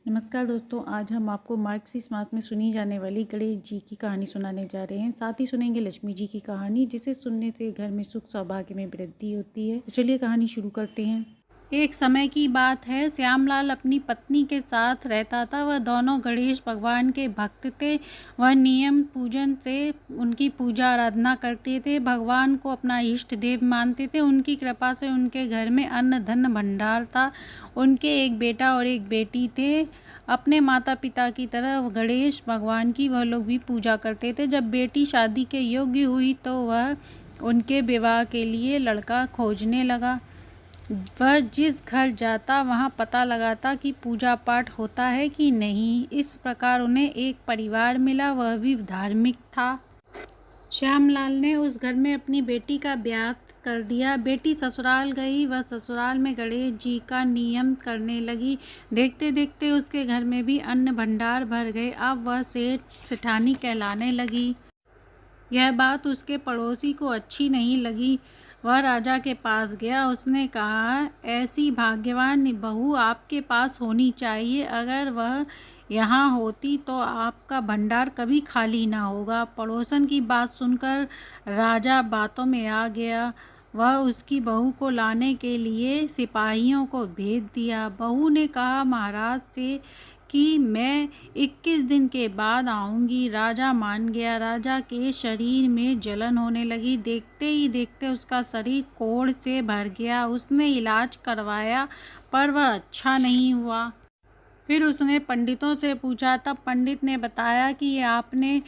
नमस्कार दोस्तों, आज हम आपको मार्गशीर्ष मास में सुनी जाने वाली गणेश जी की कहानी सुनाने जा रहे हैं। साथ ही सुनेंगे लक्ष्मी जी की कहानी, जिसे सुनने से घर में सुख सौभाग्य में वृद्धि होती है। तो चलिए कहानी शुरू करते हैं। एक समय की बात है, श्यामलाल अपनी पत्नी के साथ रहता था। वह दोनों गणेश भगवान के भक्त थे। वह नियम पूजन से उनकी पूजा आराधना करते थे, भगवान को अपना इष्ट देव मानते थे। उनकी कृपा से उनके घर में अन्न धन भंडार था। उनके एक बेटा और एक बेटी थे। अपने माता पिता की तरह गणेश भगवान की वह लोग भी पूजा करते थे। जब बेटी शादी के योग्य हुई तो वह उनके विवाह के लिए लड़का खोजने लगा। वह जिस घर जाता वहाँ पता लगाता कि पूजा पाठ होता है कि नहीं। इस प्रकार उन्हें एक परिवार मिला, वह भी धार्मिक था। श्यामलाल ने उस घर में अपनी बेटी का ब्याह कर दिया। बेटी ससुराल गई। वह ससुराल में गणेश जी का नियम करने लगी। देखते देखते उसके घर में भी अन्न भंडार भर गए। अब वह सेठ सेठानी कहलाने लगी। यह बात उसके पड़ोसी को अच्छी नहीं लगी। वह राजा के पास गया। उसने कहा, ऐसी भाग्यवान बहू आपके पास होनी चाहिए। अगर वह यहाँ होती तो आपका भंडार कभी खाली ना होगा। पड़ोसन की बात सुनकर राजा बातों में आ गया। वह उसकी बहू को लाने के लिए सिपाहियों को भेज दिया। बहू ने कहा महाराज से कि मैं 21 दिन के बाद आऊंगी। राजा मान गया। राजा के शरीर में जलन होने लगी। देखते ही देखते उसका शरीर कोढ़ से भर गया। उसने इलाज करवाया पर वह अच्छा नहीं हुआ। फिर उसने पंडितों से पूछा। तब पंडित ने बताया कि आपने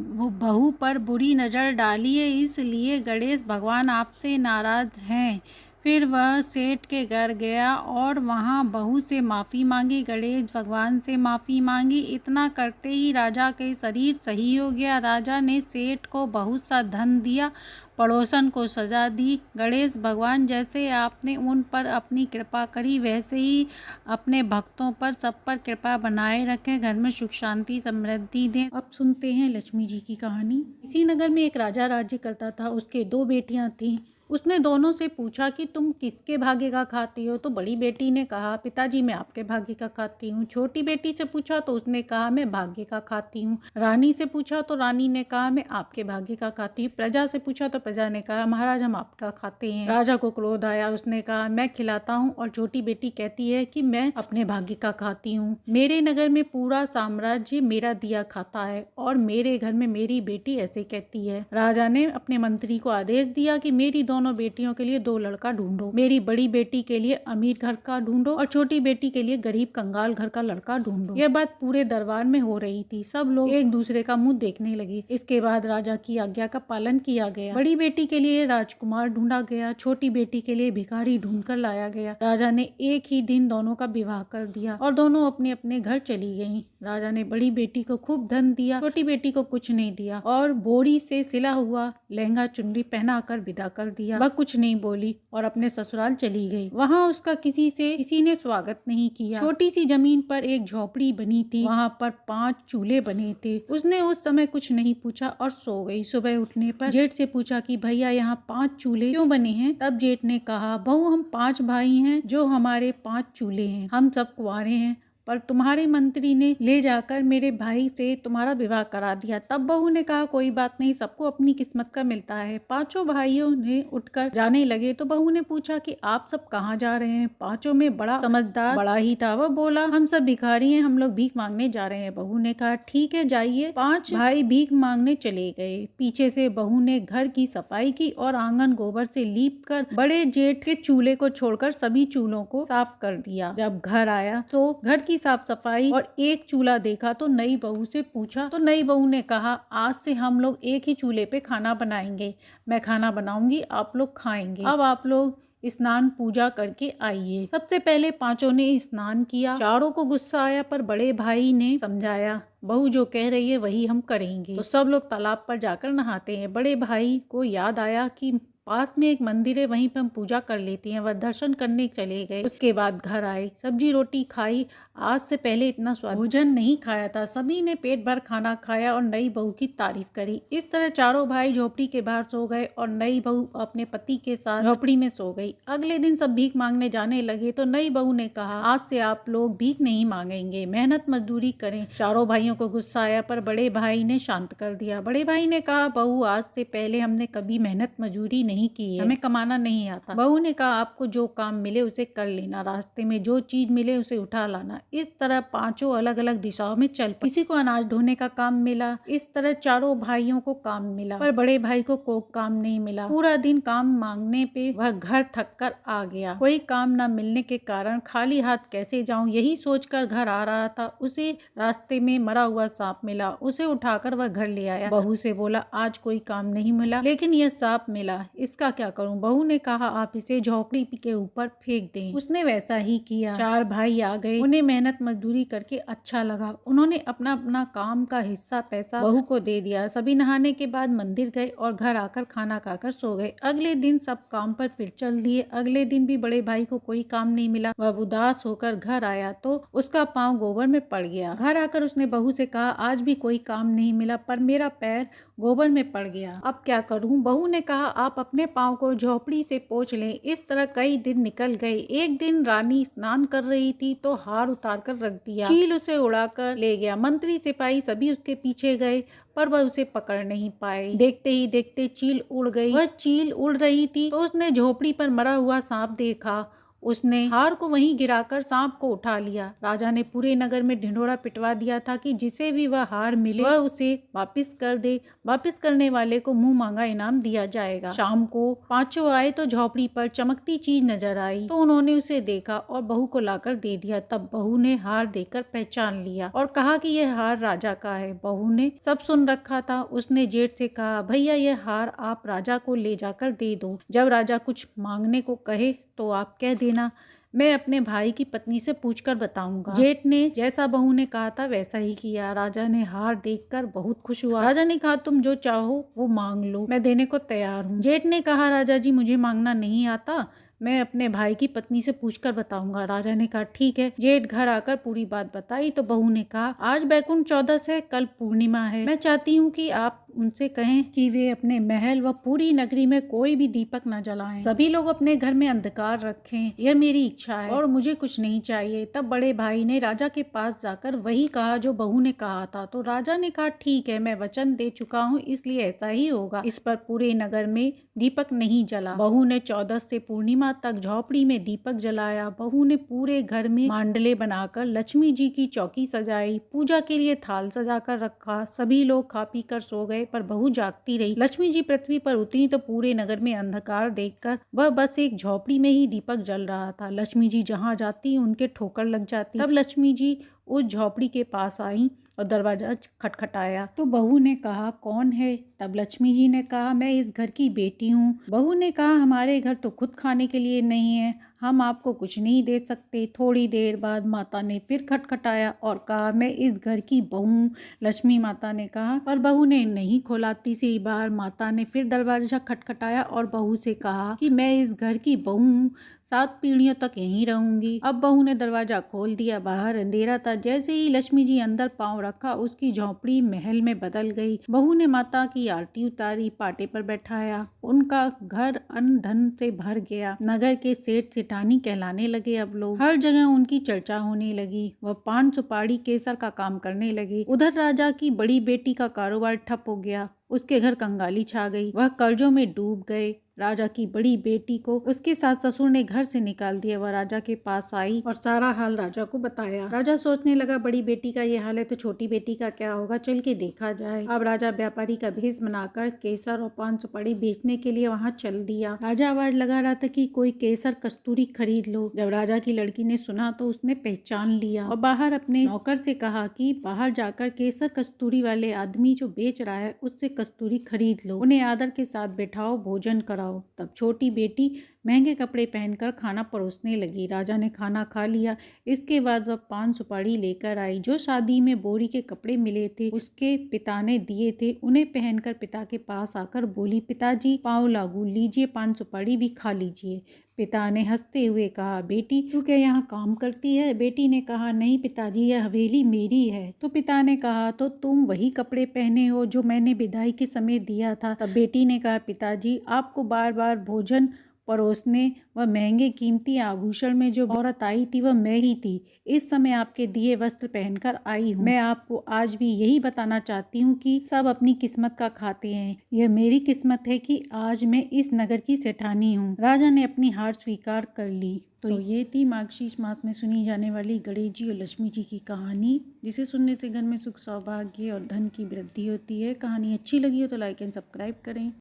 बहू पर बुरी नज़र डाली है, इसलिए गणेश भगवान आपसे नाराज हैं। फिर वह सेठ के घर गया और वहाँ बहू से माफ़ी मांगी, गणेश भगवान से माफ़ी मांगी। इतना करते ही राजा के शरीर सही हो गया। राजा ने सेठ को बहुत सा धन दिया, पड़ोसन को सजा दी। गणेश भगवान, जैसे आपने उन पर अपनी कृपा करी, वैसे ही अपने भक्तों पर सब पर कृपा बनाए रखें, घर में सुख शांति समृद्धि दें। अब सुनते हैं लक्ष्मी जी की कहानी। इसी नगर में एक राजा राज्य करता था। उसके 2 बेटियां थीं। उसने दोनों से पूछा कि तुम किसके भाग्य का खाती हो। तो बड़ी बेटी ने कहा, पिताजी मैं आपके भाग्य का खाती हूँ। छोटी बेटी से पूछा तो उसने कहा, मैं भाग्य का खाती हूँ। रानी से पूछा तो रानी ने कहा, मैं आपके भाग्य का खाती हूँ। प्रजा से पूछा तो प्रजा ने कहा, महाराज हम आपका खाते हैं। राजा को क्रोध आया। उसने कहा, मैं खिलाता हूँ। और छोटी बेटी कहती है कि मैं अपने भाग्य का खाती हूँ। मेरे नगर में पूरा साम्राज्य मेरा दिया खाता है और मेरे घर में मेरी बेटी ऐसे कहती है। राजा ने अपने मंत्री को आदेश दिया कि मेरी दोनों बेटियों के लिए 2 लड़का ढूंढो। मेरी बड़ी बेटी के लिए अमीर घर का ढूंढो और छोटी बेटी के लिए गरीब कंगाल घर का लड़का ढूंढो। यह बात पूरे दरबार में हो रही थी। सब लोग एक दूसरे का मुंह देखने लगे। इसके बाद राजा की आज्ञा का पालन किया गया। बड़ी बेटी के लिए राजकुमार ढूंढा गया, छोटी बेटी के लिए भिखारी ढूंढ कर लाया गया। राजा ने एक ही दिन दोनों का विवाह कर दिया और दोनों अपने अपने घर चली गईं। राजा ने बड़ी बेटी को खूब धन दिया, छोटी बेटी को कुछ नहीं दिया और बोरी से सिला हुआ लहंगा चुनरी पहना कर विदा कर दिया। वह कुछ नहीं बोली और अपने ससुराल चली गई। वहाँ उसका किसी ने स्वागत नहीं किया। छोटी सी जमीन पर एक झोपड़ी बनी थी। वहाँ पर 5 चूल्हे बने थे। उसने उस समय कुछ नहीं पूछा और सो गई। सुबह उठने पर जेठ से पूछा कि भैया यहाँ 5 चूल्हे क्यों बने हैं। तब जेठ ने कहा, बहू हम 5 भाई हैं, जो हमारे 5 चूल्हे हैं। हम सब कुंवारे हैं, पर तुम्हारे मंत्री ने ले जाकर मेरे भाई से तुम्हारा विवाह करा दिया। तब बहू ने कहा, कोई बात नहीं, सबको अपनी किस्मत का मिलता है। 5 भाइयों ने उठकर जाने लगे तो बहू ने पूछा कि आप सब कहाँ जा रहे हैं। 5 में बड़ा समझदार बड़ा ही था। वह बोला, हम सब भिखारी हैं, हम लोग भीख मांगने जा रहे हैं। बहू ने कहा, ठीक है जाइए। 5 भाई भीख मांगने चले गए। पीछे से बहू ने घर की सफाई की और आंगन गोबर से लीप कर बड़े जेठ के चूल्हे को छोड़कर सभी चूल्हों को साफ कर दिया। जब घर आया तो घर की साफ सफाई और एक चूल्हा देखा तो नई बहू से पूछा तो नई बहू ने कहा, आज से हम लोग एक ही चूल्हे पे खाना बनाएंगे। मैं खाना बनाऊंगी, आप लोग खाएंगे। अब आप लोग स्नान पूजा करके आइए। सबसे पहले 5 ने स्नान किया। चारों को गुस्सा आया पर बड़े भाई ने समझाया, बहू जो कह रही है वही हम करेंगे। तो सब लोग तालाब पर जाकर नहाते हैं। बड़े भाई को याद आया कि पास में एक मंदिर है, वहीं पर हम पूजा कर लेती हैं। वह दर्शन करने चले गए। उसके बाद घर आए, सब्जी रोटी खाई, आज से पहले इतना स्वाद भोजन नहीं खाया था। सभी ने पेट भर खाना खाया और नई बहू की तारीफ करी। इस तरह चारों भाई झोपड़ी के बाहर सो गए और नई बहू अपने पति के साथ झोपड़ी में सो गई। अगले दिन सब भीख मांगने जाने लगे तो नई बहू ने कहा, आज से आप लोग भीख नहीं मांगेंगे, मेहनत मजदूरी करें। चारों भाइयों को गुस्सा आया पर बड़े भाई ने शांत कर दिया। बड़े भाई ने कहा, बहू आज से पहले हमने कभी मेहनत मजदूरी नहीं की है, हमें कमाना नहीं आता। बहू ने कहा, आपको जो काम मिले उसे कर लेना, रास्ते में जो चीज मिले उसे उठा लाना। इस तरह पांचों अलग अलग दिशाओं में चल पड़े। किसी को अनाज ढोने का काम मिला। इस तरह चारों भाइयों को काम मिला पर बड़े भाई को कोई काम नहीं मिला। पूरा दिन काम मांगने पे वह घर थक कर आ गया। कोई काम न मिलने के कारण खाली हाथ कैसे जाऊं यही सोचकर घर आ रहा था। उसे रास्ते में मरा हुआ सांप मिला। उसे उठाकर वह घर ले आया। बहू से बोला, आज कोई काम नहीं मिला लेकिन यह सांप मिला, इसका क्या करूं? बहू ने कहा, आप इसे झोपड़ी के ऊपर फेंक दें। उसने वैसा ही किया। चार भाई आ गए। उन्हें मेहनत मजदूरी करके अच्छा लगा। उन्होंने अपना अपना काम का हिस्सा पैसा बहू को दे दिया। सभी नहाने के बाद मंदिर गए और घर आकर खाना खाकर सो गए। अगले दिन सब काम पर फिर चल दिए। अगले दिन भी बड़े भाई को कोई काम नहीं मिला। वह उदास होकर घर आया तो उसका पाँव गोबर में पड़ गया। घर आकर उसने बहू से कहा, आज भी कोई काम नहीं मिला पर मेरा पैर गोबर में पड़ गया, अब क्या करूं? बहू ने कहा, आप अपने पाँव को झोपड़ी से पोंछ लें। इस तरह कई दिन निकल गए। एक दिन रानी स्नान कर रही थी तो हार उतार कर रख दिया। चील उसे उड़ाकर ले गया। मंत्री सिपाही सभी उसके पीछे गए पर वह उसे पकड़ नहीं पाए। देखते ही देखते चील उड़ गई। वह चील उड़ रही थी तो उसने झोपड़ी पर मरा हुआ सांप देखा। उसने हार को वहीं गिराकर सांप को उठा लिया। राजा ने पूरे नगर में ढिंढोरा पिटवा दिया था कि जिसे भी वह हार मिले वह उसे वापस कर दे। वापस करने वाले को मुंह मांगा इनाम दिया जाएगा। शाम को पांचों आए तो झोपड़ी पर चमकती चीज नजर आई तो उन्होंने उसे देखा और बहू को लाकर दे दिया। तब बहू ने हार देखकर पहचान लिया और कहा कि यह हार राजा का है। बहू ने सब सुन रखा था। उसने जेठ से कहा, भैया यह हार आप राजा को ले जाकर दे दो। जब राजा कुछ मांगने को कहे तो आप कह देना, मैं अपने भाई की पत्नी से पूछकर बताऊंगा। जेठ ने जैसा बहू ने कहा था वैसा ही किया। राजा ने हार देखकर बहुत खुश हुआ। राजा ने कहा, तुम जो चाहो वो मांग लो, मैं देने को तैयार हूँ। जेठ ने कहा, राजा जी मुझे मांगना नहीं आता, मैं अपने भाई की पत्नी से पूछकर बताऊंगा। राजा ने कहा, ठीक है। जेठ घर आकर पूरी बात बताई तो बहू ने कहा, आज बैकुंठ चौदस है, कल पूर्णिमा है। मैं चाहती हूँ कि आप उनसे कहें कि वे अपने महल व पूरी नगरी में कोई भी दीपक न जलाएं। सभी लोग अपने घर में अंधकार रखें। यह मेरी इच्छा है और मुझे कुछ नहीं चाहिए। तब बड़े भाई ने राजा के पास जाकर वही कहा जो बहू ने कहा था। तो राजा ने कहा, ठीक है, मैं वचन दे चुका हूँ इसलिए ऐसा ही होगा। इस पर पूरे नगर में दीपक नहीं जला। बहू ने 14 से पूर्णिमा तक झोपड़ी में दीपक जलाया। बहू ने पूरे घर में मांडले बनाकर लक्ष्मी जी की चौकी सजाई। पूजा के लिए थाल सजाकर रखा। सभी लोग खा पी कर सो गए पर बहू जागती रही। लक्ष्मी जी पृथ्वी पर उतरी तो पूरे नगर में अंधकार देखकर वह बस एक झोपड़ी में ही दीपक जल रहा था। लक्ष्मी जी जहाँ जाती उनके ठोकर लग जाती। तब लक्ष्मी जी उस झोपड़ी के पास आई और दरवाजा खटखटाया तो बहू ने कहा, कौन है? तब लक्ष्मी जी ने कहा, मैं इस घर की बेटी हूँ। बहू ने कहा, हमारे घर तो खुद खाने के लिए नहीं है, हम आपको कुछ नहीं दे सकते। थोड़ी देर बाद माता ने फिर खटखटाया और कहा, मैं इस घर की बहू हूँ। लक्ष्मी माता ने कहा पर बहू ने नहीं खोला। तीसरी बार माता ने फिर दरवाजा खटखटाया और बहू से कहा कि मैं इस घर की बहू हूँ, 7 पीढ़ियों तक यहीं रहूंगी। अब बहू ने दरवाजा खोल दिया। बाहर अंधेरा था। जैसे ही लक्ष्मी जी अंदर पांव रखा उसकी झोपड़ी महल में बदल गई। बहू ने माता की आरती उतारी, पाटे पर बैठाया। उनका घर अन्न धन से भर गया। नगर के सेठ सेठानी कहलाने लगे। अब लोग हर जगह उनकी चर्चा होने लगी। वह पान सुपारी केसर का काम करने लगे। उधर राजा की बड़ी बेटी का कारोबार ठप हो गया। उसके घर कंगाली छा गई। वह कर्जों में डूब गए। राजा की बड़ी बेटी को उसके सास ससुर ने घर से निकाल दिया। वह राजा के पास आई और सारा हाल राजा को बताया। राजा सोचने लगा, बड़ी बेटी का ये हाल है तो छोटी बेटी का क्या होगा, चल के देखा जाए। अब राजा व्यापारी का भेष बनाकर केसर और पान सुपारी बेचने के लिए वहाँ चल दिया। राजा आवाज लगा रहा था कि कोई केसर कस्तूरी खरीद लो। जब राजा की लड़की ने सुना तो उसने पहचान लिया और बाहर अपने नौकर से कहा कि बाहर जाकर केसर कस्तूरी वाले आदमी जो बेच रहा है उससे कस्तूरी खरीद लो, उन्हें आदर के साथ बैठाओ, भोजन कराओ। तब छोटी बेटी महंगे कपड़े पहनकर खाना परोसने लगी। राजा ने खाना खा लिया। इसके बाद वह पान सुपारी लेकर आई जो शादी में बोरी के कपड़े मिले थे, उसके पिता ने दिए थे। उन्हें पहनकर पिता के पास आकर बोली, पिताजी पाँव लागू, लीजिए पान सुपारी भी खा लीजिए। पिता ने हंसते हुए कहा, बेटी तू क्या यहाँ काम करती है? बेटी ने कहा, नहीं पिताजी, यह हवेली मेरी है। तो पिता ने कहा, तो तुम वही कपड़े पहने हो जो मैंने विदाई के समय दिया था। तब बेटी ने कहा, पिताजी आपको बार बार भोजन परोसने व महंगे कीमती आभूषण में जो औरत आई थी वह मैं ही थी। इस समय आपके दिए वस्त्र पहनकर आई हूँ। मैं आपको आज भी यही बताना चाहती हूँ कि सब अपनी किस्मत का खाते हैं। यह मेरी किस्मत है कि आज मैं इस नगर की सेठानी हूँ। राजा ने अपनी हार स्वीकार कर ली। तो ये थी मार्गशीर्ष मास में सुनी जाने वाली गणेश जी और लक्ष्मी जी की कहानी, जिसे सुनने से घर में सुख, सौभाग्य और धन की वृद्धि होती है। कहानी अच्छी लगी हो तो लाइक एंड सब्सक्राइब करें।